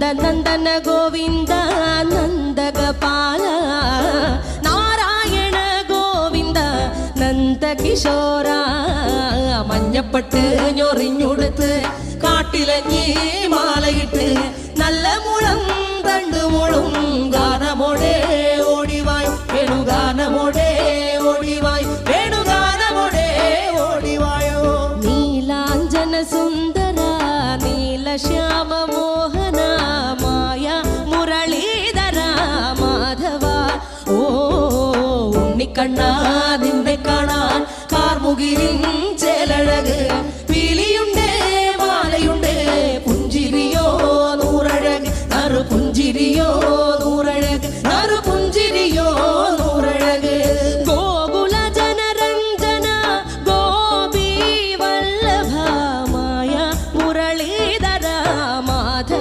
നന്ദന ഗോവിന്ദ നന്ദഗപാല നാരായണ ഗോവിന്ദ നന്ദകിശോര മഞ്ഞപ്പെട്ട് ഞൊറിഞ്ഞുടുത്ത് കാട്ടിലഞ്ഞി മാലയിട്ട് നല്ല മുളം തണ്ടുമുളും ഗാനമോടെ ഓടിവായ് വേണുഗാനമോടെ ഓടിവായ് വേണുഗാനമോടെ ഓടിവായോ നീലാഞ്ജന സുന്ദര നീലശ്യാമ മോഹന മായ മുരളീധര മാധവ ഓ ഉണ്ണിക്കണ്ണ നിന്നെ കാണാൻ കാർമുകിലിൻ ചേലഴക്